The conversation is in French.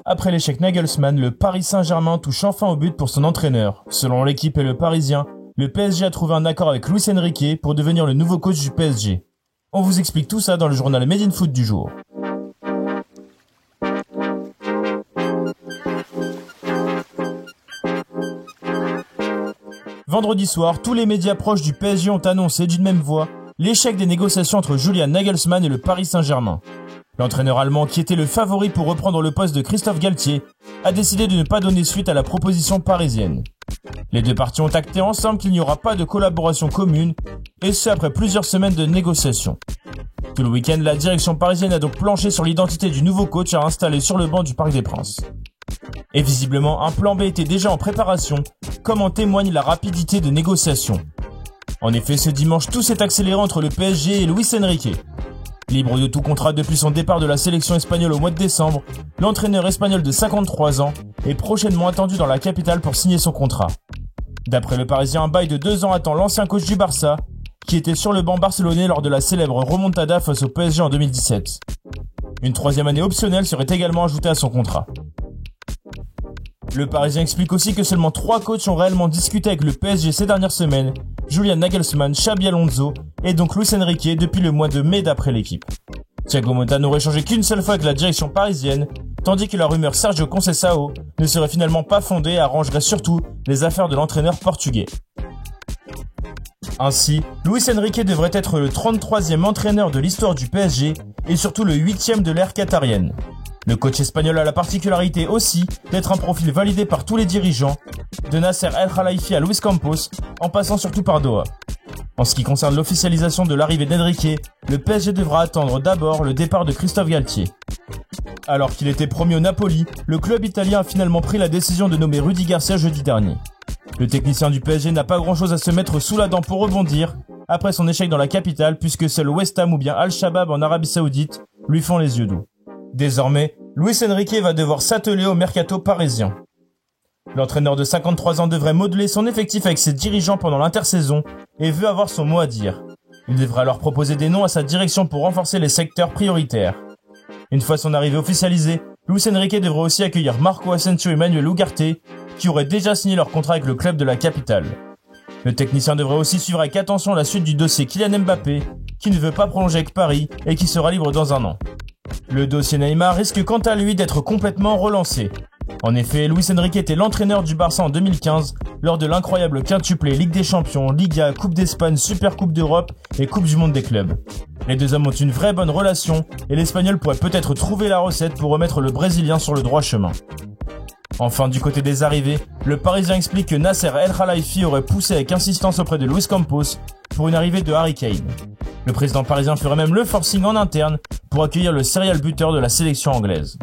Après l'échec Nagelsmann, le Paris Saint-Germain touche enfin au but pour son entraîneur. Selon l'équipe et le Parisien, le PSG a trouvé un accord avec Luis Enrique pour devenir le nouveau coach du PSG. On vous explique tout ça dans le journal Made in Foot du jour. Vendredi soir, tous les médias proches du PSG ont annoncé d'une même voix l'échec des négociations entre Julian Nagelsmann et le Paris Saint-Germain. L'entraîneur allemand, qui était le favori pour reprendre le poste de Christophe Galtier, a décidé de ne pas donner suite à la proposition parisienne. Les deux parties ont acté ensemble qu'il n'y aura pas de collaboration commune, et ce après plusieurs semaines de négociations. Tout le week-end, la direction parisienne a donc planché sur l'identité du nouveau coach à installer sur le banc du Parc des Princes. Et visiblement, un plan B était déjà en préparation, comme en témoigne la rapidité des négociations. En effet, ce dimanche, tout s'est accéléré entre le PSG et Luis Enrique. Libre de tout contrat depuis son départ de la sélection espagnole au mois de décembre, l'entraîneur espagnol de 53 ans est prochainement attendu dans la capitale pour signer son contrat. D'après le Parisien, un bail de 2 ans attend l'ancien coach du Barça, qui était sur le banc barcelonais lors de la célèbre remontada face au PSG en 2017. Une 3e année optionnelle serait également ajoutée à son contrat. Le Parisien explique aussi que seulement 3 coachs ont réellement discuté avec le PSG ces dernières semaines, Julian Nagelsmann, Xabi Alonso et donc Luis Enrique depuis le mois de mai d'après l'équipe. Thiago Motta n'aurait changé qu'une seule fois avec la direction parisienne, tandis que la rumeur Sergio Conceição ne serait finalement pas fondée et arrangerait surtout les affaires de l'entraîneur portugais. Ainsi, Luis Enrique devrait être le 33e entraîneur de l'histoire du PSG et surtout le 8e de l'ère qatarienne. Le coach espagnol a la particularité aussi d'être un profil validé par tous les dirigeants, de Nasser El Khelaifi à Luis Campos, en passant surtout par Doha. En ce qui concerne l'officialisation de l'arrivée d'Enrique, le PSG devra attendre d'abord le départ de Christophe Galtier. Alors qu'il était promis au Napoli, le club italien a finalement pris la décision de nommer Rudy Garcia jeudi dernier. Le technicien du PSG n'a pas grand-chose à se mettre sous la dent pour rebondir, après son échec dans la capitale, puisque seul West Ham ou bien Al-Shabaab en Arabie Saoudite lui font les yeux doux. Désormais, Luis Enrique va devoir s'atteler au mercato parisien. L'entraîneur de 53 ans devrait modeler son effectif avec ses dirigeants pendant l'intersaison et veut avoir son mot à dire. Il devrait alors proposer des noms à sa direction pour renforcer les secteurs prioritaires. Une fois son arrivée officialisée, Luis Enrique devrait aussi accueillir Marco Asensio et Manuel Ugarte, qui auraient déjà signé leur contrat avec le club de la capitale. Le technicien devrait aussi suivre avec attention la suite du dossier Kylian Mbappé, qui ne veut pas prolonger avec Paris et qui sera libre dans un an. Le dossier Neymar risque quant à lui d'être complètement relancé. En effet, Luis Enrique était l'entraîneur du Barça en 2015 lors de l'incroyable quintuplé Ligue des Champions, Liga, Coupe d'Espagne, Super Coupe d'Europe et Coupe du Monde des clubs. Les deux hommes ont une vraie bonne relation et l'Espagnol pourrait peut-être trouver la recette pour remettre le Brésilien sur le droit chemin. Enfin, du côté des arrivées, le Parisien explique que Nasser El Khelaifi aurait poussé avec insistance auprès de Luis Campos pour une arrivée de Harry Kane. Le président parisien ferait même le forcing en interne pour accueillir le serial buteur de la sélection anglaise.